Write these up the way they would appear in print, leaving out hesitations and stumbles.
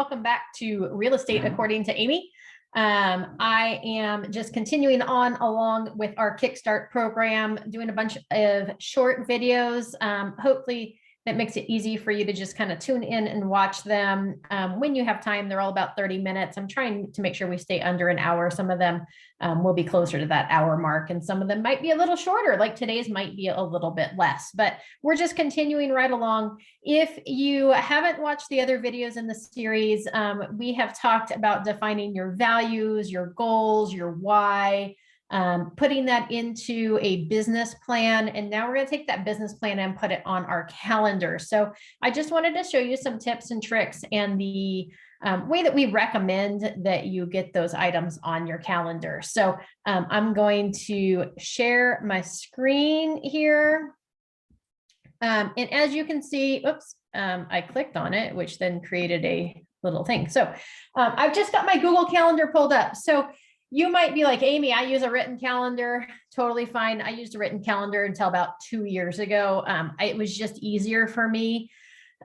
welcome back to Real Estate According to Amy. I am just continuing on along with our Kickstart program, doing a bunch of short videos. Hopefully that makes it easy for you to just kind of tune in and watch them when you have time. They're all about 30 minutes. I'm trying to make sure we stay under an hour. Some of them will be closer to that hour mark, and some of them might be a little shorter, like today's might be a little bit less, but we're just continuing right along. If you haven't watched the other videos in the series, we have talked about defining your values, your goals, your why, putting that into a business plan. And now we're going to take that business plan and put it on our calendar. So I just wanted to show you some tips and tricks and the way that we recommend that you get those items on your calendar. So I'm going to share my screen here. And as you can see, oops, I clicked on it, which then created a little thing. So I've just got my Google Calendar pulled up. So you might be like, Amy, I use a written calendar. Totally fine. I used a written calendar until about 2 years ago. It was just easier for me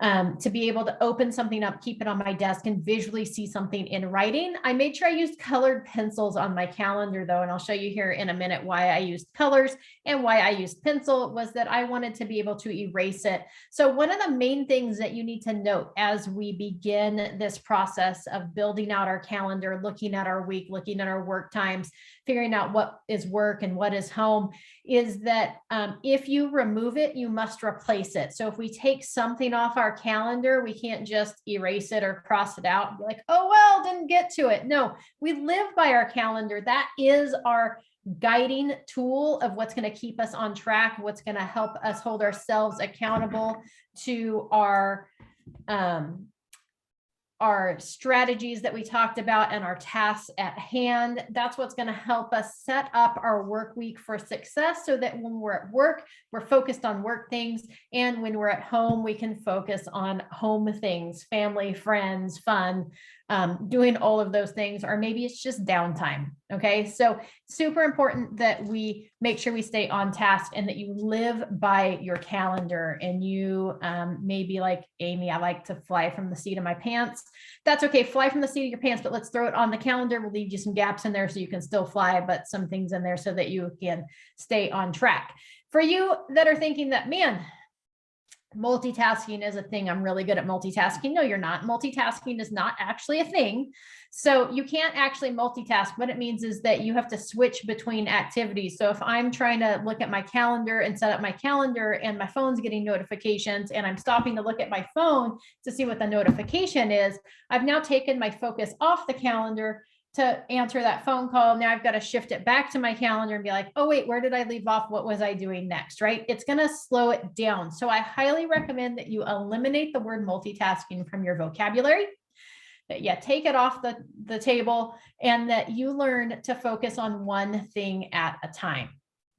to be able to open something up, keep it on my desk, and visually see something in writing. I made sure I used colored pencils on my calendar though, and I'll show you here in a minute why I used colors and why I used pencil was that I wanted to be able to erase it. So one of the main things that you need to note as we begin this process of building out our calendar, looking at our week, looking at our work times, figuring out what is work and what is home, is that if you remove it, you must replace it. So if we take something off our calendar, we can't just erase it or cross it out and be like, oh, well, didn't get to it. No, we live by our calendar. That is our guiding tool of what's going to keep us on track, what's going to help us hold ourselves accountable to our strategies that we talked about and our tasks at hand. That's what's going to help us set up our work week for success so that when we're at work, we're focused on work things. And when we're at home, we can focus on home things, family, friends, fun, doing all of those things, or maybe it's just downtime. Okay. So super important that we make sure we stay on task and that you live by your calendar. And you may be like, Amy, I like to fly from the seat of my pants. That's okay. Fly from the seat of your pants, but let's throw it on the calendar. We'll leave you some gaps in there so you can still fly, but some things in there so that you can stay on track. For you that are thinking that, man, multitasking is a thing. I'm really good at multitasking. No, you're not. Multitasking is not actually a thing. So you can't actually multitask. What it means is that you have to switch between activities. So if I'm trying to look at my calendar and set up my calendar and my phone's getting notifications and I'm stopping to look at my phone to see what the notification is, I've now taken my focus off the calendar to answer that phone call. Now I've got to shift it back to my calendar and be like, oh, wait, where did I leave off? What was I doing next? Right? It's going to slow it down. So I highly recommend that you eliminate the word multitasking from your vocabulary, that you take it off the table, and that you learn to focus on one thing at a time.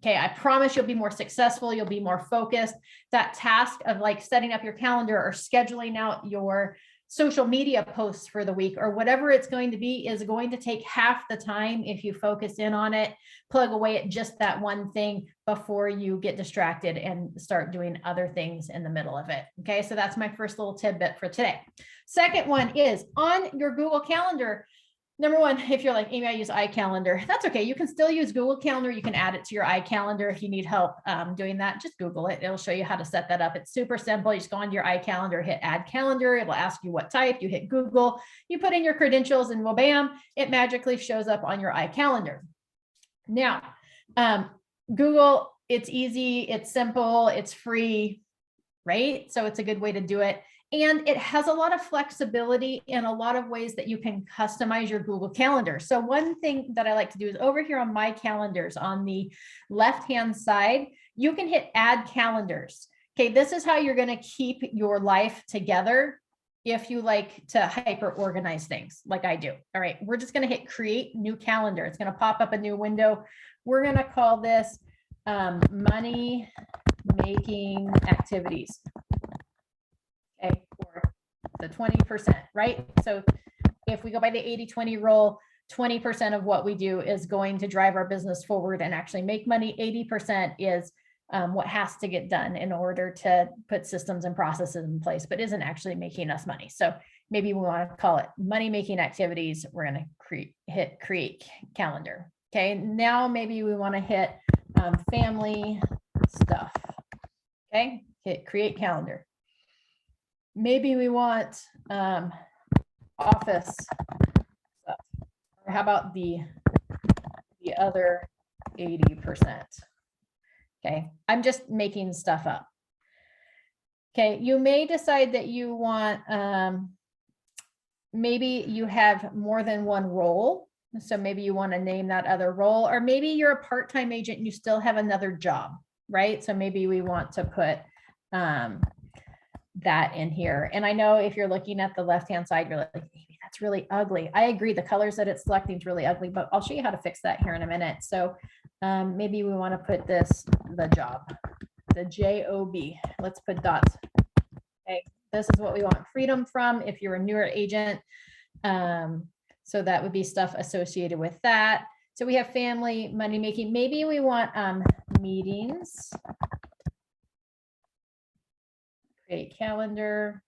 Okay, I promise you'll be more successful. You'll be more focused. That task of like setting up your calendar or scheduling out your social media posts for the week or whatever it's going to be is going to take half the time if you focus in on it, plug away at just that one thing before you get distracted and start doing other things in the middle of it. Okay, so that's my first little tidbit for today. Second one is on your Google Calendar. Number one, if you're like, Amy, I use iCalendar, that's okay. You can still use Google Calendar. You can add it to your iCalendar. If you need help doing that, just Google it. It'll show you how to set that up. It's super simple. You just go onto your iCalendar, hit add calendar. It'll ask you what type. You hit Google, you put in your credentials, and well, bam, it magically shows up on your iCalendar. Now, Google, it's easy, it's simple, it's free, right? So it's a good way to do it. And it has a lot of flexibility in a lot of ways that you can customize your Google Calendar. So one thing that I like to do is over here on my calendars on the left-hand side, you can hit add calendars. Okay, this is how you're going to keep your life together if you like to hyper organize things like I do. All right, we're just going to hit create new calendar. It's going to pop up a new window. We're going to call this money making activities. Okay, for the 20%, right? So if we go by the 80-20 rule, 20% of what we do is going to drive our business forward and actually make money. 80% is what has to get done in order to put systems and processes in place, but isn't actually making us money. So maybe we want to call it money making activities. We're going to hit create calendar. Okay, now maybe we want to hit family stuff. Okay, hit create calendar. Maybe we want office stuff. Or how about the other 80%? Okay, I'm just making stuff up. Okay, you may decide that you want, maybe you have more than one role. So maybe you want to name that other role, or maybe you're a part-time agent and you still have another job, right? So maybe we want to put that in here. And I know if you're looking at the left-hand side, you're like, maybe that's really ugly. I agree. The colors that it's selecting is really ugly, but I'll show you how to fix that here in a minute. So maybe we want to put this, the job, the J-O-B. Let's put dots. Okay, this is what we want freedom from if you're a newer agent. So that would be stuff associated with that. So we have family, money making. Maybe we want meetings. Create calendar.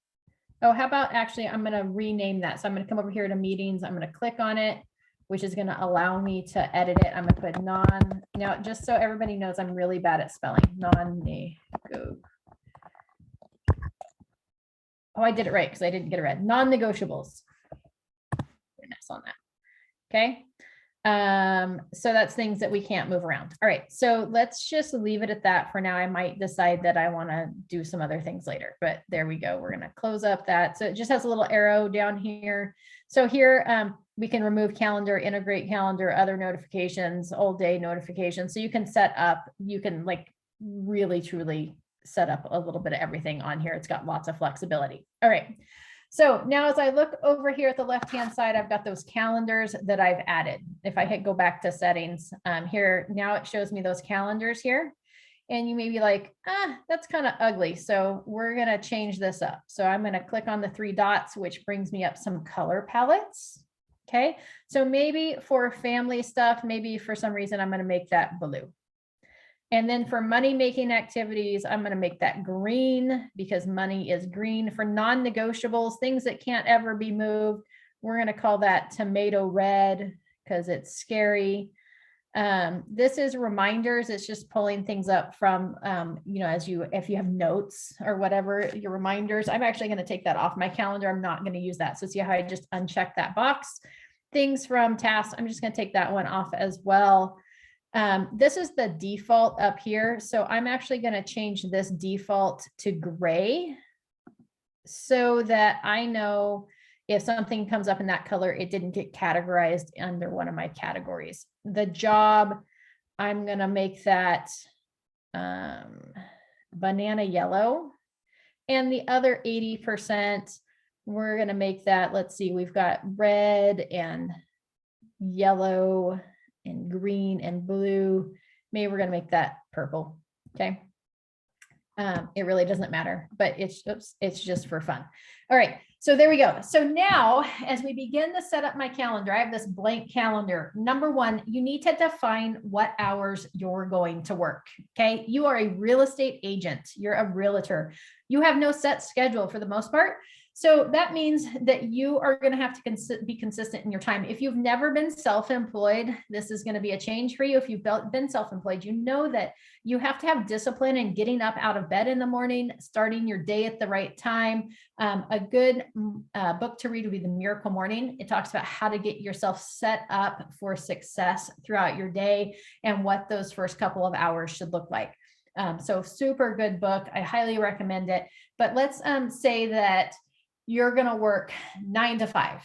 Oh, how about actually, I'm going to rename that. So I'm going to come over here to meetings. I'm going to click on it, which is going to allow me to edit it. I'm going to put now just so everybody knows, I'm really bad at spelling, non-nego. Oh, I did it right because I didn't get it right. Non-negotiables. On that. Okay. So that's things that we can't move around. All right. So let's just leave it at that for now. I might decide that I want to do some other things later, but there we go. We're going to close up that. So it just has a little arrow down here. So here we can remove calendar, integrate calendar, other notifications, all day notifications. So you can set up, you can like really truly set up a little bit of everything on here. It's got lots of flexibility. All right. So now as I look over here at the left-hand side, I've got those calendars that I've added. If I hit go back to settings here, now it shows me those calendars here. And you may be like, that's kind of ugly. So we're going to change this up. So I'm going to click on the 3 dots, which brings me up some color palettes. Okay. So maybe for family stuff, maybe for some reason, I'm going to make that blue. And then for money making activities, I'm going to make that green because money is green. For non-negotiables, things that can't ever be moved, we're going to call that tomato red because it's scary. This is reminders. It's just pulling things up from, if you have notes or whatever, your reminders. I'm actually going to take that off my calendar. I'm not going to use that. So see how I just uncheck that box. Things from tasks, I'm just going to take that one off as well. This is the default up here. So I'm actually going to change this default to gray so that I know if something comes up in that color, it didn't get categorized under one of my categories. The job, I'm going to make that banana yellow. And the other 80%, we're going to make that, let's see, we've got red and yellow and green and blue. Maybe we're going to make that purple. Okay. It really doesn't matter, but it's just for fun. All right. So there we go. So now as we begin to set up my calendar, I have this blank calendar. Number one, you need to define what hours you're going to work. Okay. You are a real estate agent. You're a realtor. You have no set schedule for the most part. So that means that you are going to have to be consistent in your time. If you've never been self-employed, this is going to be a change for you. If you've been self-employed, you know that you have to have discipline in getting up out of bed in the morning, starting your day at the right time. A good book to read would be The Miracle Morning. It talks about how to get yourself set up for success throughout your day and what those first couple of hours should look like. So super good book. I highly recommend it. But let's say that you're going to work 9 to 5.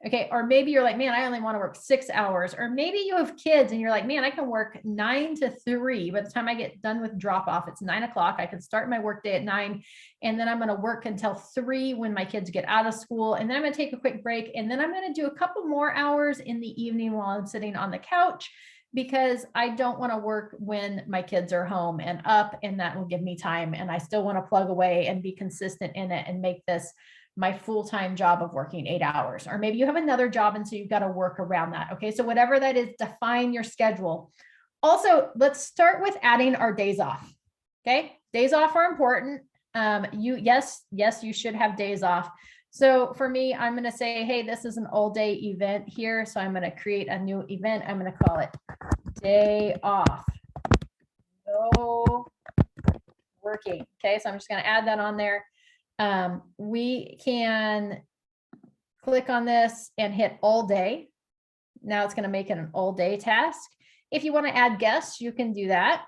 Okay. Or maybe you're like, man, I only want to work 6 hours. Or maybe you have kids and you're like, man, I can work 9 to 3. By the time I get done with drop off, it's 9 o'clock. I can start my work day at 9. And then I'm going to work until 3 when my kids get out of school. And then I'm going to take a quick break. And then I'm going to do a couple more hours in the evening while I'm sitting on the couch, because I don't want to work when my kids are home and up, and that will give me time. And I still want to plug away and be consistent in it and make this my full-time job of working 8 hours. Or maybe you have another job and so you've got to work around that. Okay. So whatever that is, define your schedule. Also, let's start with adding our days off. Okay. Days off are important. You should have days off. So for me, I'm going to say, hey, this is an all day event here. So I'm going to create a new event. I'm going to call it day off. No working. Okay. So I'm just going to add that on there. We can click on this and hit all day. Now it's going to make it an all day task. If you want to add guests, you can do that.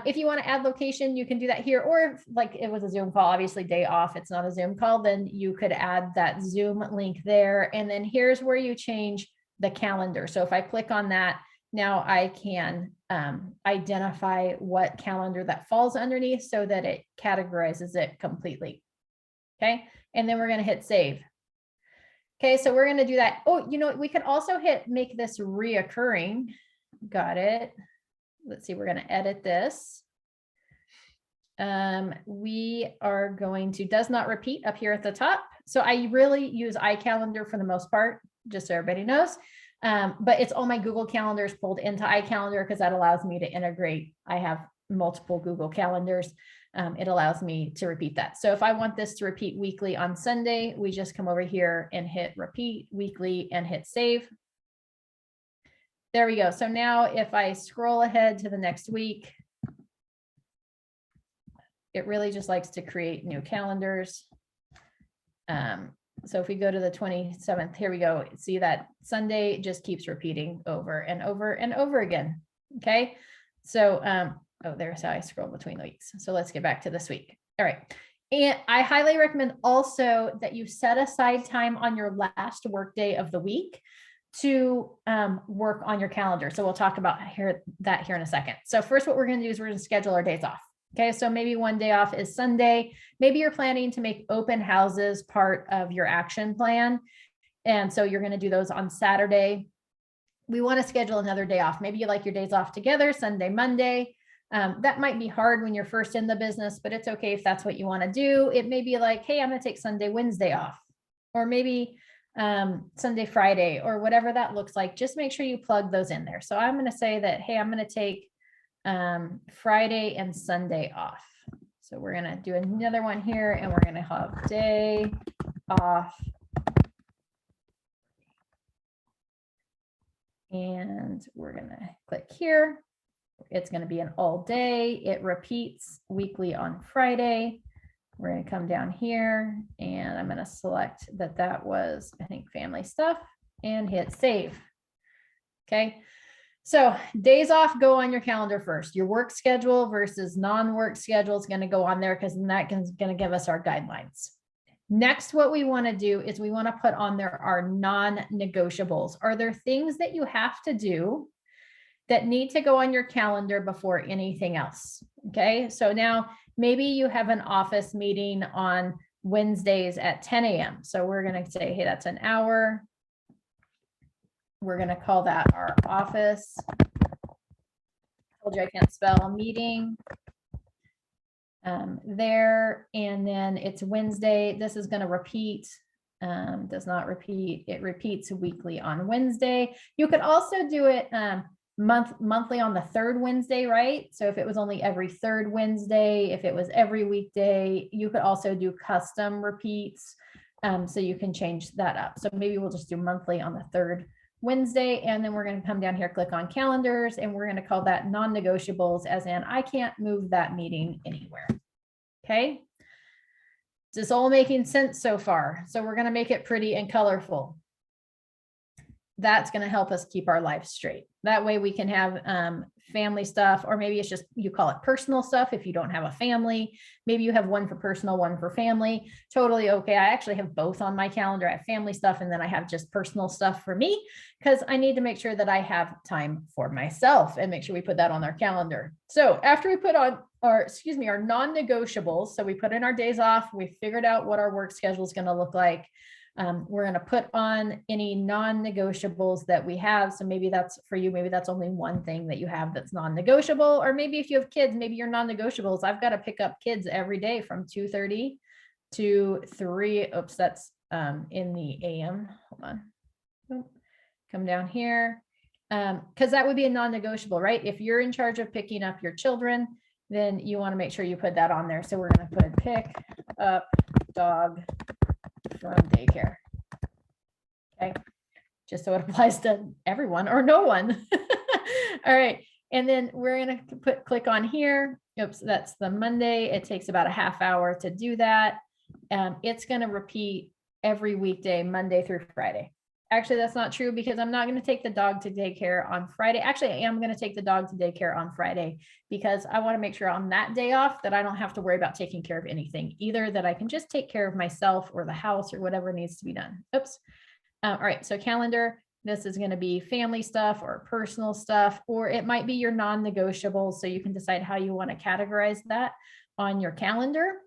If you want to add location, you can do that here. Or if like it was a Zoom call, obviously day off, it's not a Zoom call, then you could add that Zoom link there. And then here's where you change the calendar. So if I click on that, now I can identify what calendar that falls underneath so that it categorizes it completely. Okay. And then we're going to hit save. Okay. So we're going to do that. Oh, you know, we could also hit make this reoccurring. Got it. Let's see, we're going to edit this. We are going to does not repeat up here at the top. So I really use iCalendar for the most part, just so everybody knows. But it's all my Google calendars pulled into iCalendar because that allows me to integrate. I have multiple Google calendars. It allows me to repeat that. So if I want this to repeat weekly on Sunday, we just come over here and hit repeat weekly and hit save. There we go. So now if I scroll ahead to the next week, it really just likes to create new calendars. So if we go to the 27th, here we go. See that Sunday just keeps repeating over and over and over again. Okay. So, oh, there's how I scroll between the weeks. So let's get back to this week. All right. And I highly recommend also that you set aside time on your last work day of the week to work on your calendar. So we'll talk about that here in a second. So first, what we're going to do is we're going to schedule our days off. Okay, so maybe one day off is Sunday. Maybe you're planning to make open houses part of your action plan. And so you're going to do those on Saturday. We want to schedule another day off. Maybe you like your days off together, Sunday, Monday. That might be hard when you're first in the business, but it's okay if that's what you want to do. It may be like, hey, I'm going to take Sunday, Wednesday off, or maybe Sunday, Friday, or whatever that looks like. Just make sure you plug those in there. So I'm going to say that, hey, I'm going to take Friday and Sunday off. So we're going to do another one here and we're going to have day off. And we're going to click here. It's going to be an all day. It repeats weekly on Friday. We're going to come down here and I'm going to select that was, I think, family stuff and hit save. Okay. So days off go on your calendar first. Your work schedule versus non-work schedule is going to go on there because that is going to give us our guidelines. Next, what we want to do is we want to put on there our non-negotiables. Are there things that you have to do that need to go on your calendar before anything else? Okay, so now maybe you have an office meeting on Wednesdays at 10 a.m. So we're going to say, hey, that's an hour. We're going to call that our office. I told you I can't spell meeting there. And then it's Wednesday. This is going to repeat, does not repeat. It repeats weekly on Wednesday. You could also do it monthly on the third Wednesday, right? So if it was only every third Wednesday, if it was every weekday, you could also do custom repeats. So you can change that up. So maybe we'll just do monthly on the third Wednesday, and then we're going to come down here, click on calendars, and we're going to call that non-negotiables, as in I can't move that meeting anywhere. Okay. Is this all making sense so far? So we're going to make it pretty and colorful. That's going to help us keep our lives straight. That way we can have family stuff, or maybe it's just, you call it personal stuff. If you don't have a family, maybe you have one for personal, one for family. Totally okay. I actually have both on my calendar. I have family stuff and then I have just personal stuff for me because I need to make sure that I have time for myself and make sure we put that on our calendar. So after we put on our non-negotiables, so we put in our days off, we figured out what our work schedule is going to look like. We're going to put on any non-negotiables that we have. So maybe that's for you. Maybe that's only one thing that you have that's non-negotiable. Or maybe if you have kids, maybe your non-negotiables. I've got to pick up kids every day from 2:30 to 3. Oops, that's in the AM. Hold on. Come down here. Because that would be a non-negotiable, right? If you're in charge of picking up your children, then you want to make sure you put that on there. So we're going to put pick up dog from daycare. Okay, just so it applies to everyone or no one. All right, and then we're going to click on here. Oops, that's the Monday. It takes about a half hour to do that. It's going to repeat every weekday, Monday through Friday. Actually, that's not true because I'm not going to take the dog to daycare on Friday. Actually, I am going to take the dog to daycare on Friday because I want to make sure on that day off that I don't have to worry about taking care of anything, either that I can just take care of myself or the house or whatever needs to be done. Oops. All right, so calendar, this is going to be family stuff or personal stuff, or it might be your non-negotiables. So you can decide how you want to categorize that on your calendar.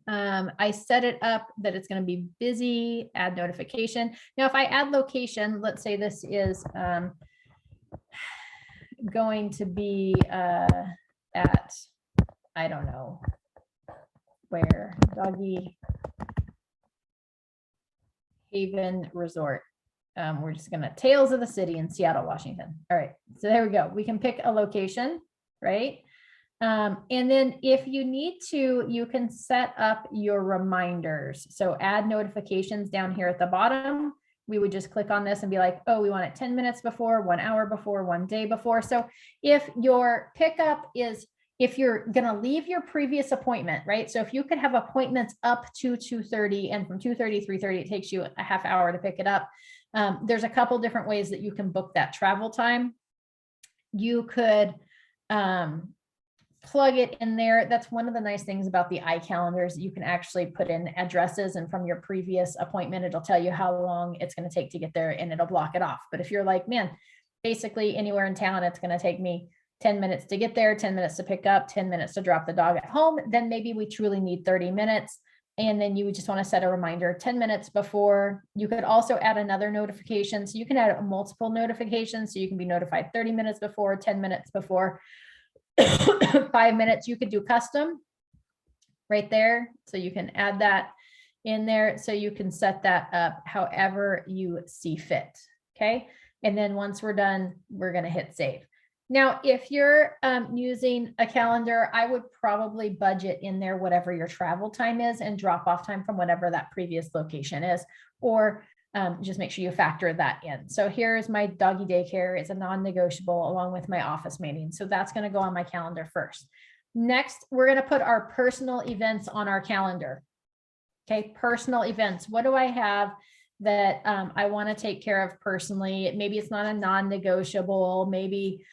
I set it up that it's going to be busy, add notification. Now, if I add location, let's say this is going to be at, I don't know, where, Doggy Haven Resort. We're just going to Tales of the City in Seattle, Washington. All right, so there we go. We can pick a location, right? And then if you need to, you can set up your reminders. So add notifications down here at the bottom. We would just click on this and be like, oh, we want it 10 minutes before, 1 hour before, 1 day before. So if your pickup is, if you're going to leave your previous appointment, right? So if you could have appointments up to 2:30 and from 2:30 to 3:30, it takes you a half hour to pick it up. There's a couple different ways that you can book that travel time. You could, plug it in there. That's one of the nice things about the iCalendars. You can actually put in addresses, and from your previous appointment, it'll tell you how long it's going to take to get there and it'll block it off. But if you're like, man, basically anywhere in town, it's going to take me 10 minutes to get there, 10 minutes to pick up, 10 minutes to drop the dog at home, then maybe we truly need 30 minutes. And then you would just want to set a reminder 10 minutes before. You could also add another notification. So you can add multiple notifications. So you can be notified 30 minutes before, 10 minutes before, 5 minutes. You could do custom right there. So you can add that in there. So you can set that up however you see fit. Okay. And then once we're done, we're going to hit save. Now, if you're using a calendar, I would probably budget in there whatever your travel time is and drop off time from whatever that previous location is, or just make sure you factor that in. So here's my doggy daycare. It's a non-negotiable along with my office meeting. So that's going to go on my calendar first. Next, we're going to put our personal events on our calendar. Okay, personal events. What do I have that I want to take care of personally? Maybe it's not a non-negotiable. Maybe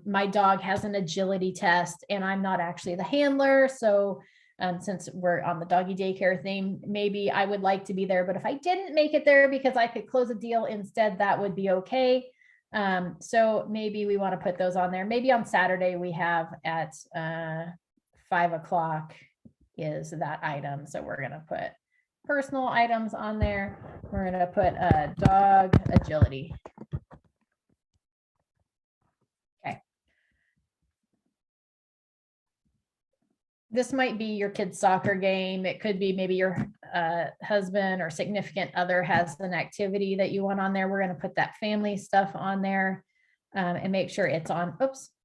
my dog has an agility test and I'm not actually the handler. So since we're on the doggy daycare theme, maybe I would like to be there, but if I didn't make it there because I could close a deal instead, that would be okay. So maybe we want to put those on there. Maybe on Saturday we have at 5 o'clock is that item. So we're going to put personal items on there. We're going to put a dog agility. This might be your kid's soccer game. It could be maybe your husband or significant other has an activity that you want on there. We're going to put that family stuff on there and make sure it's on,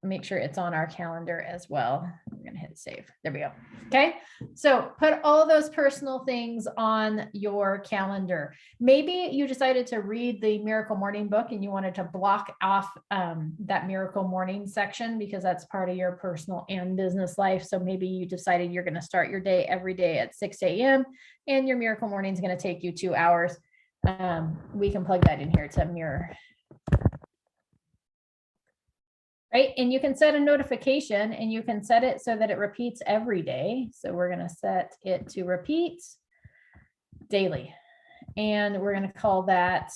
make sure it's on our calendar as well. We're going to hit save. There we go. Okay. So put all those personal things on your calendar. Maybe you decided to read the Miracle Morning book and you wanted to block off that Miracle Morning section because that's part of your personal and business life. So maybe you decided you're going to start your day every day at 6 a.m. and your Miracle Morning is going to take you 2 hours. We can plug that in here to mirror. Right, and you can set a notification and you can set it so that it repeats every day. So we're going to set it to repeat daily. And we're going to call that,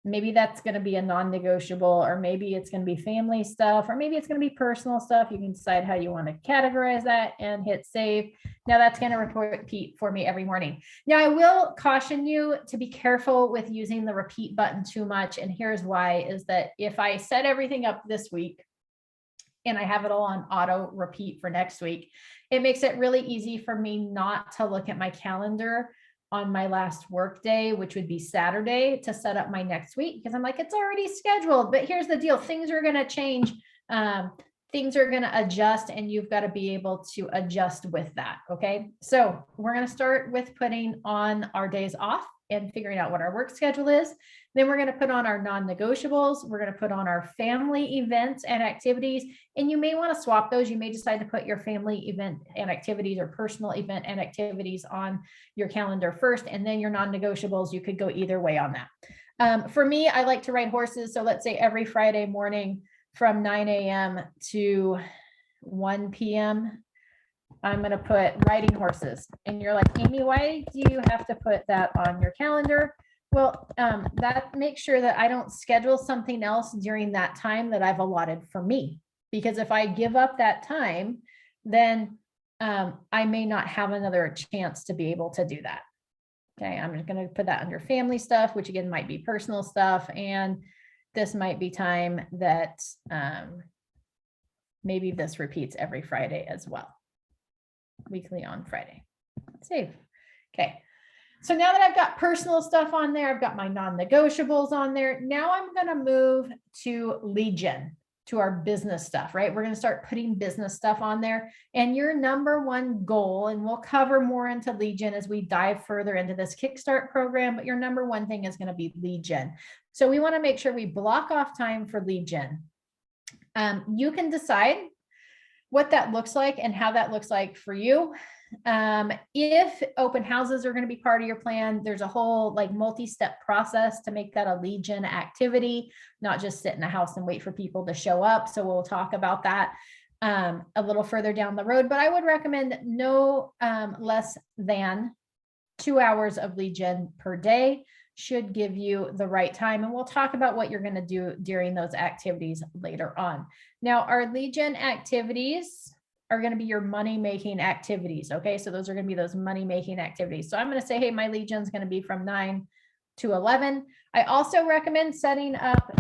maybe that's going to be a non-negotiable, or maybe it's going to be family stuff, or maybe it's going to be personal stuff. You can decide how you want to categorize that and hit save. Now that's going to repeat for me every morning. Now I will caution you to be careful with using the repeat button too much. And here's why, is that if I set everything up this week and I have it all on auto repeat for next week, it makes it really easy for me not to look at my calendar on my last work day, which would be Saturday, to set up my next week, because I'm like, it's already scheduled. But here's the deal, things are going to change. things are going to adjust and you've got to be able to adjust with that. Okay. So we're going to start with putting on our days off and figuring out what our work schedule is. Then we're going to put on our non-negotiables. We're going to put on our family events and activities. And you may want to swap those. You may decide to put your family event and activities or personal event and activities on your calendar first, and then your non-negotiables. You could go either way on that. For me, I like to ride horses. So let's say every Friday morning from 9 a.m. to 1 p.m., I'm going to put riding horses. And you're like, Amy, why do you have to put that on your calendar? Well, that makes sure that I don't schedule something else during that time that I've allotted for me. Because if I give up that time, then I may not have another chance to be able to do that. Okay, I'm just going to put that under family stuff, which again might be personal stuff. And this might be time that maybe this repeats every Friday as well. Weekly on Friday. Save. Okay. So now that I've got personal stuff on there, I've got my non-negotiables on there. Now I'm going to move to lead gen, to our business stuff, right? We're going to start putting business stuff on there. And your number one goal, and we'll cover more into lead gen as we dive further into this Kickstart program, but your number one thing is going to be lead gen. So we want to make sure we block off time for lead gen. You can decide what that looks like and how that looks like for you. If open houses are going to be part of your plan, there's a whole like multi-step process to make that a lead gen activity, not just sit in a house and wait for people to show up. So we'll talk about that a little further down the road, but I would recommend no less than 2 hours of lead gen per day should give you the right time. And we'll talk about what you're going to do during those activities later on. Now, our lead gen activities are going to be your money-making activities. Okay, so those are going to be those money-making activities. So I'm going to say, hey, my lead gen is going to be from 9 to 11. I also recommend setting up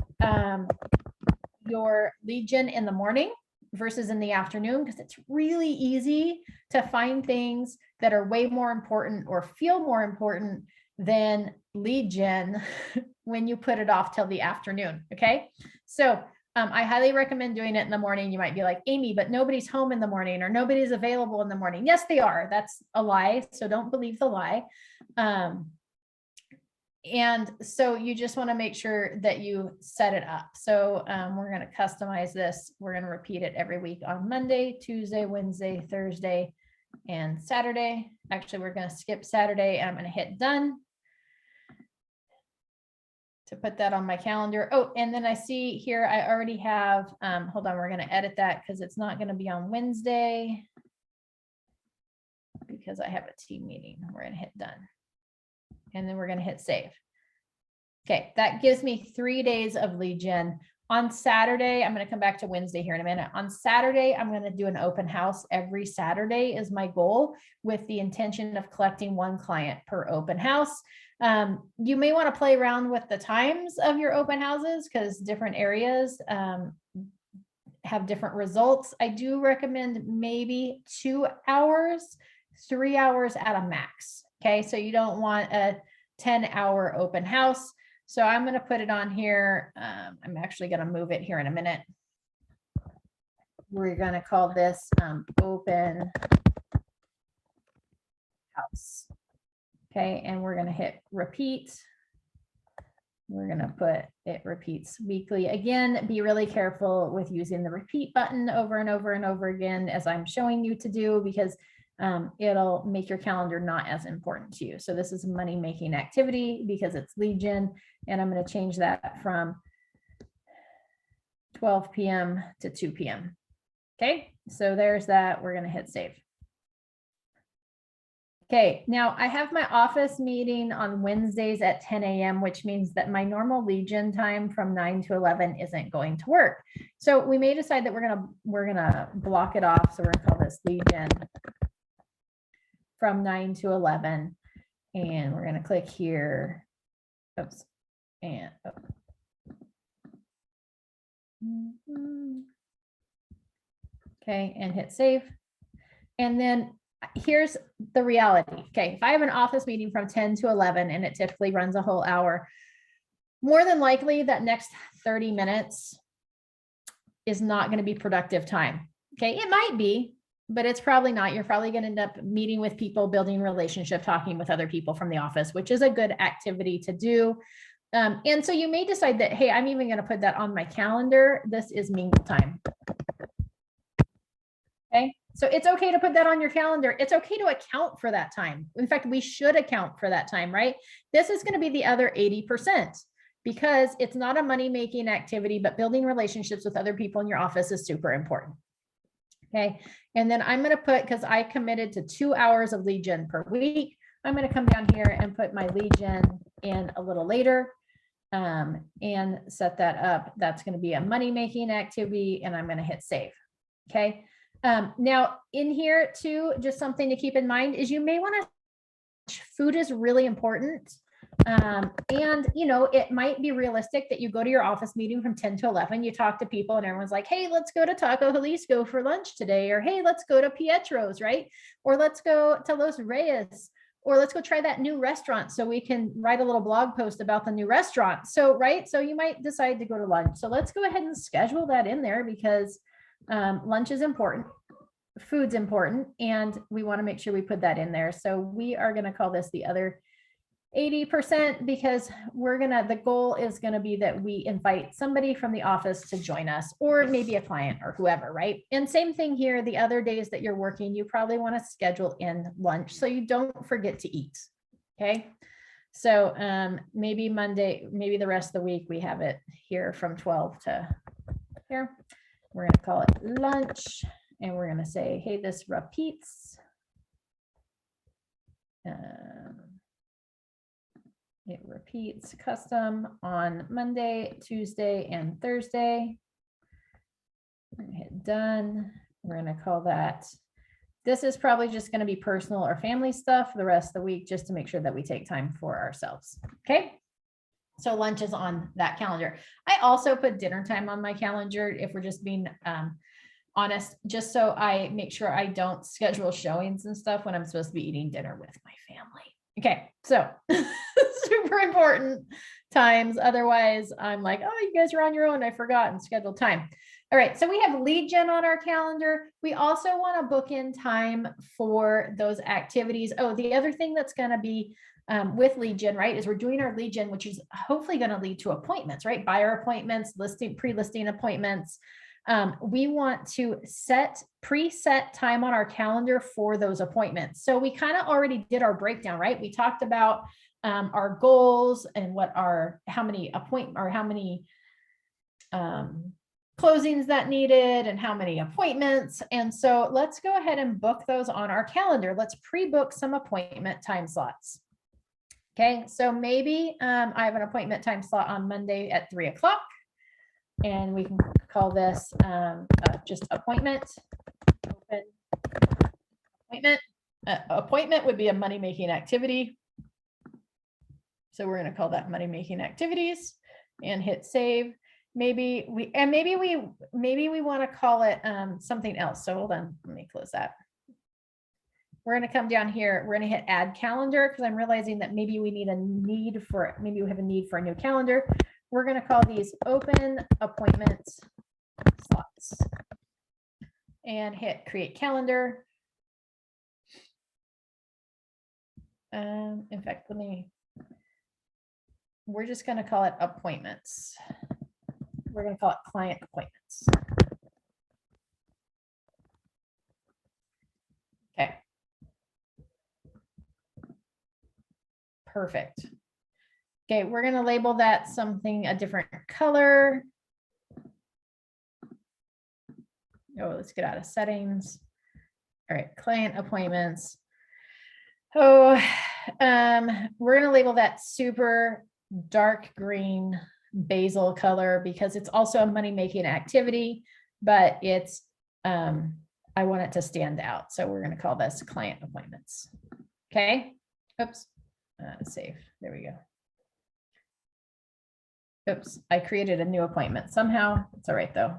your lead gen in the morning versus in the afternoon, because it's really easy to find things that are way more important or feel more important than lead gen when you put it off till the afternoon. Okay. So I highly recommend doing it in the morning. You might be like, Amy, but nobody's home in the morning or nobody's available in the morning. Yes, they are. That's a lie. So don't believe the lie. And so you just want to make sure that you set it up. So we're going to customize this. We're going to repeat it every week on Monday, Tuesday, Wednesday, Thursday, and Saturday. Actually, we're going to skip Saturday and I'm going to hit done to put that on my calendar. Oh, and then I see here, I already have, hold on, we're going to edit that because it's not going to be on Wednesday because I have a team meeting. We're going to hit done. And then we're going to hit save. Okay, that gives me 3 days of lead gen. On Saturday, I'm going to come back to Wednesday here in a minute. On Saturday, I'm going to do an open house every Saturday is my goal, with the intention of collecting 1 client per open house. You may want to play around with the times of your open houses because different areas have different results. I do recommend maybe 2 hours, 3 hours at a max. Okay, so you don't want a 10-hour open house. So I'm going to put it on here. I'm actually going to move it here in a minute. We're going to call this open house. Okay, and we're going to hit repeat. We're going to put it repeats weekly. Again, be really careful with using the repeat button over and over and over again, as I'm showing you to do, because it'll make your calendar not as important to you. So this is a money-making activity because it's lead gen, and I'm going to change that from 12 p.m. to 2 p.m. Okay, so there's that. We're going to hit save. Okay, now I have my office meeting on Wednesdays at 10 a.m., which means that my normal lead gen time from 9 to 11 isn't going to work. So we may decide that we're gonna block it off. So we're gonna call this lead gen from 9 to 11, and we're gonna click here. Oops, and okay, and hit save. And then here's the reality. Okay, if I have an office meeting from 10 to 11 and it typically runs a whole hour, more than likely that next 30 minutes is not going to be productive time. Okay. It might be, but it's probably not. You're probably going to end up meeting with people, building relationship, talking with other people from the office, which is a good activity to do. And so you may decide that, hey, I'm even going to put that on my calendar. This is mingle time. Okay. So it's okay to put that on your calendar. It's okay to account for that time. In fact, we should account for that time, right? This is going to be the other 80% because it's not a money-making activity, but building relationships with other people in your office is super important. Okay. And then I'm going to put, because I committed to 2 hours of lead gen per week, I'm going to come down here and put my lead gen in a little later and set that up. That's going to be a money-making activity, and I'm going to hit save. Okay. Now in here too, just something to keep in mind is you may want to, food is really important. And you know, it might be realistic that you go to your office meeting from 10 to 11, you talk to people and everyone's like, hey, let's go to Taco Jalisco for lunch today. Or, hey, let's go to Pietro's, right? Or let's go to Los Reyes, or let's go try that new restaurant so we can write a little blog post about the new restaurant. So, right. So you might decide to go to lunch. So let's go ahead and schedule that in there because lunch is important, food's important, and we want to make sure we put that in there. So we are going to call this the other 80% because the goal is going to be that we invite somebody from the office to join us, or maybe a client or whoever, right? And same thing here, the other days that you're working, you probably want to schedule in lunch so you don't forget to eat. Okay. So maybe Monday, maybe the rest of the week, we have it here from 12 to here. We're going to call it lunch, and we're going to say, hey, this repeats. It repeats custom on Monday, Tuesday, and Thursday. We're going to hit done. We're going to call that. This is probably just going to be personal or family stuff the rest of the week, just to make sure that we take time for ourselves. Okay. So lunch is on that calendar. I also put dinner time on my calendar if we're just being honest, just so I make sure I don't schedule showings and stuff when I'm supposed to be eating dinner with my family. Okay, so super important times. Otherwise, I'm like, oh, you guys are on your own. I forgot and scheduled time. All right, so we have lead gen on our calendar. We also want to book in time for those activities. Oh, the other thing that's going to be with lead gen, right, is we're doing our lead gen, which is hopefully going to lead to appointments, right? Buyer appointments, listing, pre-listing appointments. We want to preset time on our calendar for those appointments. So we kind of already did our breakdown, right? We talked about our goals and how many closings that needed and how many appointments. And so let's go ahead and book those on our calendar. Let's pre-book some appointment time slots. Okay, so maybe I have an appointment time slot on Monday at 3 o'clock, and we can call this just appointment. Open appointment. Appointment would be a money-making activity. So we're going to call that money-making activities and hit save. Maybe we want to call it something else. So hold on, let me close that. We're going to come down here. We're going to hit add calendar because I'm realizing that maybe we have a need for a new calendar. We're going to call these open appointment slots and hit create calendar. In fact, we're just going to call it appointments. We're going to call it client appointments. Okay. Perfect. Okay, we're going to label that something, a different color. Oh, let's get out of settings. All right, client appointments. Oh, we're going to label that super dark green basil color because it's also a money-making activity, but it's, I want it to stand out. So we're going to call this client appointments. Okay. Oops. Save. There we go. Oops. I created a new appointment somehow. It's all right though.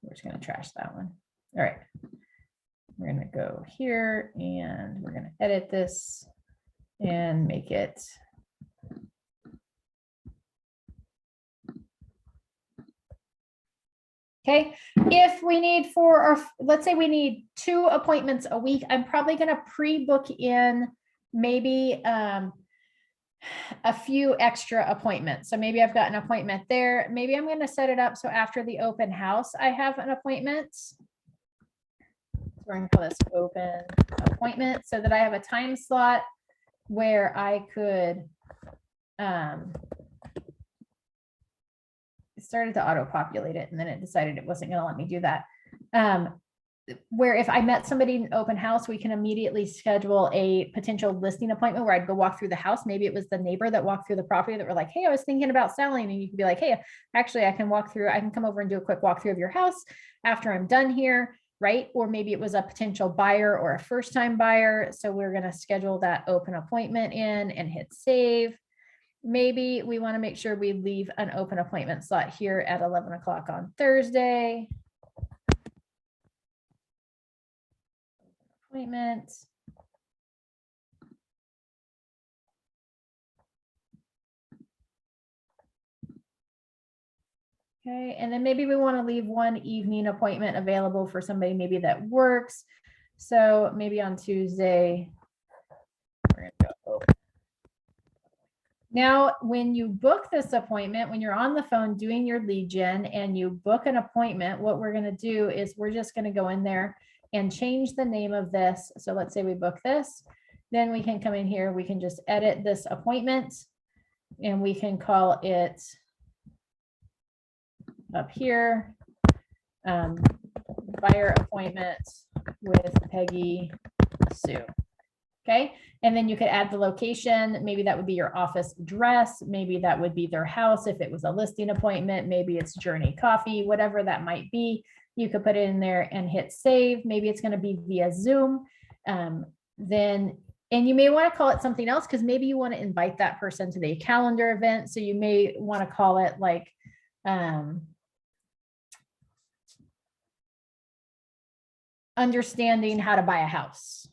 We're just going to trash that one. All right. We're going to go here and we're going to edit this and make it Okay. If we need let's say we need 2 appointments a week, I'm probably going to pre-book in maybe a few extra appointments. So maybe I've got an appointment there. Maybe I'm going to set it up so after the open house, I have an appointment. We're going to call this open appointment so that I have a time slot where I could it started to auto-populate it, and then it decided it wasn't going to let me do that. Where if I met somebody in open house, we can immediately schedule a potential listing appointment where I'd go walk through the house. Maybe it was the neighbor that walked through the property that were like, hey, I was thinking about selling. And you could be like, hey, actually, I can come over and do a quick walkthrough of your house after I'm done here, right? Or maybe it was a potential buyer or a first-time buyer. So we're going to schedule that open appointment in and hit save. Maybe we want to make sure we leave an open appointment slot here at 11 o'clock on Thursday. Appointment. Okay, and then maybe we want to leave one evening appointment available for somebody maybe that works. So maybe on Tuesday, we're going to go open. Now, when you book this appointment, when you're on the phone doing your lead gen and you book an appointment, what we're going to do is we're just going to go in there and change the name of this. So let's say we book this, then we can come in here, we can just edit this appointment and we can call it up here, buyer appointment with Peggy Sue. Okay, and then you could add the location. Maybe that would be your office address. Maybe that would be their house if it was a listing appointment. Maybe it's Journey Coffee, whatever that might be. You could put it in there and hit save. Maybe it's going to be via Zoom. And you may want to call it something else because maybe you want to invite that person to the calendar event. So you may want to call it like understanding how to buy a house.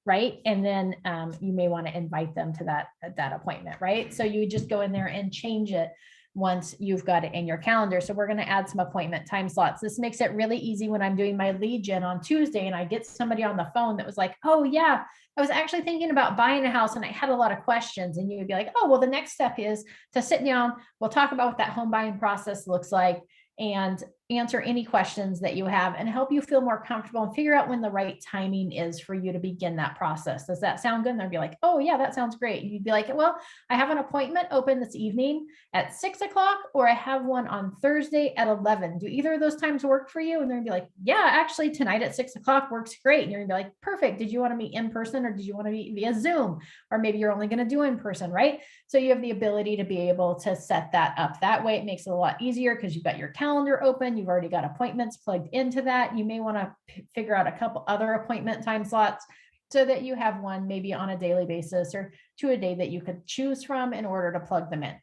Right. And then you may want to invite them to that appointment. Right. So you would just go in there and change it once you've got it in your calendar. So we're going to add some appointment time slots. This makes it really easy when I'm doing my lead gen on Tuesday and I get somebody on the phone that was like, oh yeah, I was actually thinking about buying a house and I had a lot of questions. And you would be like, oh, well, the next step is to sit down. We'll talk about what that home buying process looks like and answer any questions that you have and help you feel more comfortable and figure out when the right timing is for you to begin that process. Does that sound good? And they'll be like, oh yeah, that sounds great. And you'd be like, well, I have an appointment open this evening at 6 o'clock, or I have one on Thursday at 11. Do either of those times work for you? And they're gonna be like, yeah, actually tonight at 6 o'clock works great. And you're gonna be like, perfect. Did you want to meet in person or did you want to meet via Zoom? Or maybe you're only going to do in person, right? So you have the ability to be able to set that up that way. It makes it a lot easier because you've got your calendar open. You've already got appointments plugged into that. You may want to figure out a couple other appointment time slots so that you have one maybe on a daily basis or 2 a day that you could choose from in order to plug them in.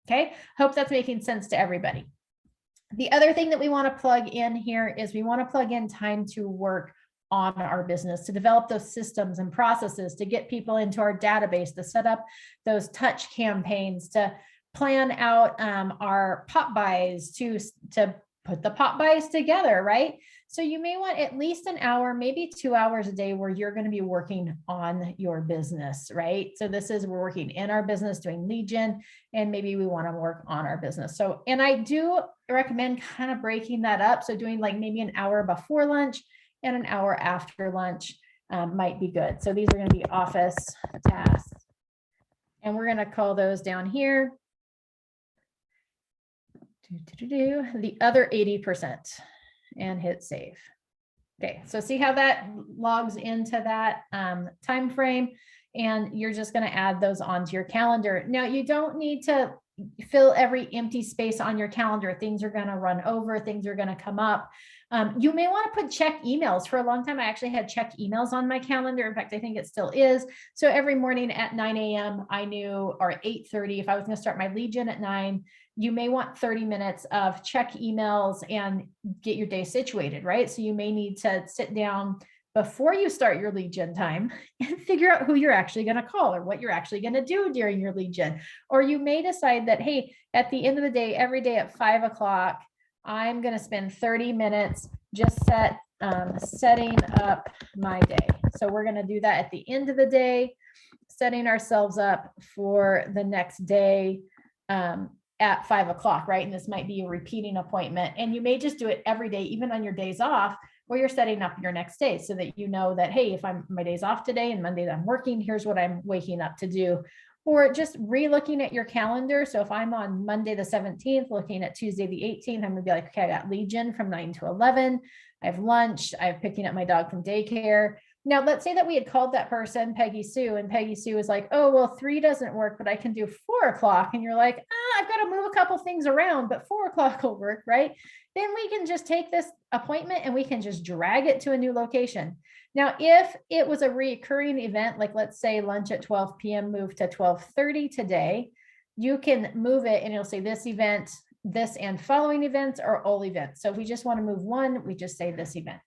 Okay, hope that's making sense to everybody. The other thing that we want to plug in here is we want to plug in time to work on our business, to develop those systems and processes, to get people into our database, to set up those touch campaigns, to plan out our pop buys, to put the pop buys together, right? So you may want at least an hour, maybe 2 hours a day where you're going to be working on your business, right? So we're working in our business, doing lead gen, and maybe we want to work on our business. So, and I do recommend kind of breaking that up. So doing like maybe an hour before lunch and an hour after lunch might be good. So these are going to be office tasks. And we're going to call those down here. The other 80% and hit save. Okay, so see how that logs into that time frame, and you're just going to add those onto your calendar. Now you don't need to fill every empty space on your calendar. Things are going to run over, things are going to come up. You may want to put check emails. For a long time, I actually had check emails on my calendar. In fact, I think it still is. So every morning at 9 a.m. I knew, or 8:30, if I was going to start my lead gen at 9, you may want 30 minutes of check emails and get your day situated, right? So you may need to sit down before you start your lead gen time and figure out who you're actually going to call or what you're actually going to do during your lead gen. Or you may decide that, hey, at the end of the day, every day at 5 o'clock, I'm going to spend 30 minutes just setting up my day. So we're going to do that at the end of the day, setting ourselves up for the next day at 5 o'clock, right? And this might be a repeating appointment. And you may just do it every day, even on your days off, where you're setting up your next day so that you know that, hey, if my day's off today and Monday I'm working, here's what I'm waking up to do. Or just re-looking at your calendar. So if I'm on Monday the 17th, looking at Tuesday the 18th, I'm gonna be like, okay, I got Legion from 9 to 11. I have lunch. I have picking up my dog from daycare. Now, let's say that we had called that person Peggy Sue, and Peggy Sue was like, oh, well, 3 doesn't work, but I can do 4 o'clock. And you're like, I've got to move a couple things around, but 4 o'clock will work, right? Then we can just take this appointment and we can just drag it to a new location. Now, if it was a recurring event, like let's say lunch at 12 p.m. move to 12:30 today, you can move it and it'll say this event, this and following events are all events. So if we just want to move one, we just say this event.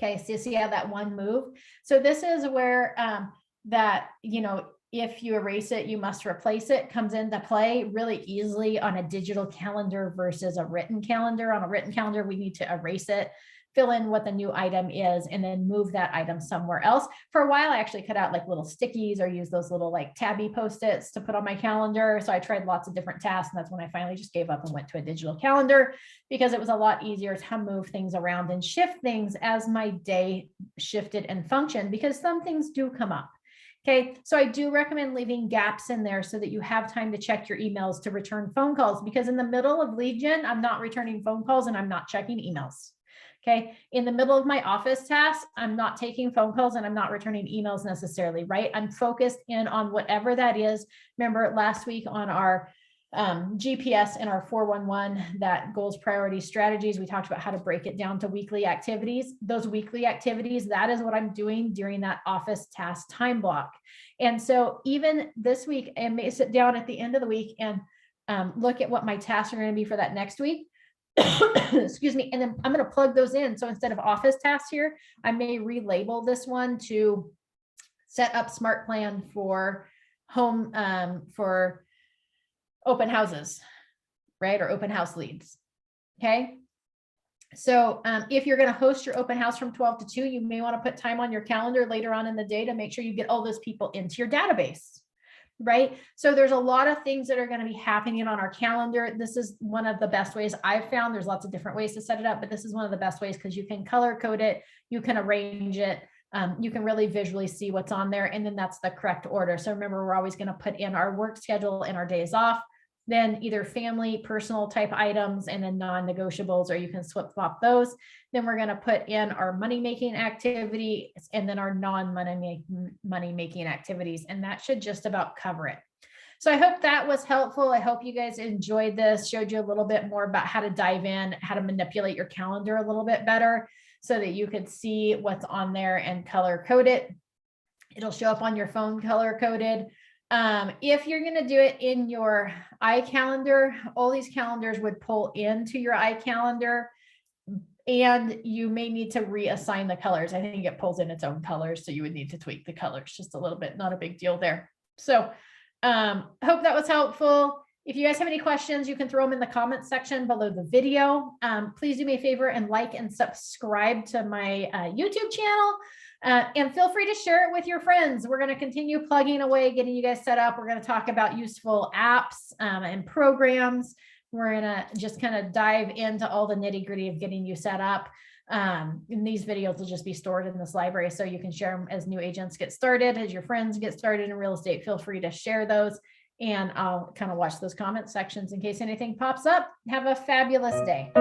Okay, so you see how that one move. So this is where that, if you erase it, you must replace it comes into play really easily on a digital calendar versus a written calendar. On a written calendar, we need to erase it, fill in what the new item is, and then move that item somewhere else. For a while, I actually cut out like little stickies or use those little like tabby Post-its to put on my calendar. So I tried lots of different tasks, and that's when I finally just gave up and went to a digital calendar because it was a lot easier to move things around and shift things as my day shifted and functioned, because some things do come up. Okay, so I do recommend leaving gaps in there so that you have time to check your emails, to return phone calls, because in the middle of Legion, I'm not returning phone calls and I'm not checking emails. Okay, in the middle of my office tasks, I'm not taking phone calls and I'm not returning emails necessarily, right? I'm focused in on whatever that is. Remember last week on our GPS and our 411, that goals, priorities, strategies, we talked about how to break it down to weekly activities. Those weekly activities, that is what I'm doing during that office task time block. And so even this week, I may sit down at the end of the week and look at what my tasks are going to be for that next week. Excuse me. And then I'm going to plug those in. So instead of office tasks here, I may relabel this one to set up smart plan for home, for open houses, right? Or open house leads. Okay. So if you're going to host your open house from 12 to 2, you may want to put time on your calendar later on in the day to make sure you get all those people into your database. Right? So there's a lot of things that are going to be happening on our calendar. This is one of the best ways I've found. There's lots of different ways to set it up, but this is one of the best ways because you can color code it, you can arrange it, you can really visually see what's on there, and then that's the correct order. So remember, we're always going to put in our work schedule and our days off, then either family, personal type items, and then non-negotiables, or you can flip-flop those. Then we're going to put in our money-making activity and then our non-money-making activities, and that should just about cover it. So I hope that was helpful. I hope you guys enjoyed this, showed you a little bit more about how to dive in, how to manipulate your calendar a little bit better so that you could see what's on there and color code it. It'll show up on your phone color coded. If you're going to do it in your iCalendar, all these calendars would pull into your iCalendar, and you may need to reassign the colors. I think it pulls in its own colors, so you would need to tweak the colors just a little bit, not a big deal there. So hope that was helpful. If you guys have any questions, you can throw them in the comments section below the video. Please do me a favor and like and subscribe to my YouTube channel. And feel free to share it with your friends. We're going to continue plugging away, getting you guys set up. We're going to talk about useful apps and programs. We're going to just kind of dive into all the nitty gritty of getting you set up. And these videos will just be stored in this library so you can share them as new agents get started, as your friends get started in real estate. Feel free to share those, and I'll kind of watch those comment sections in case anything pops up. Have a fabulous day.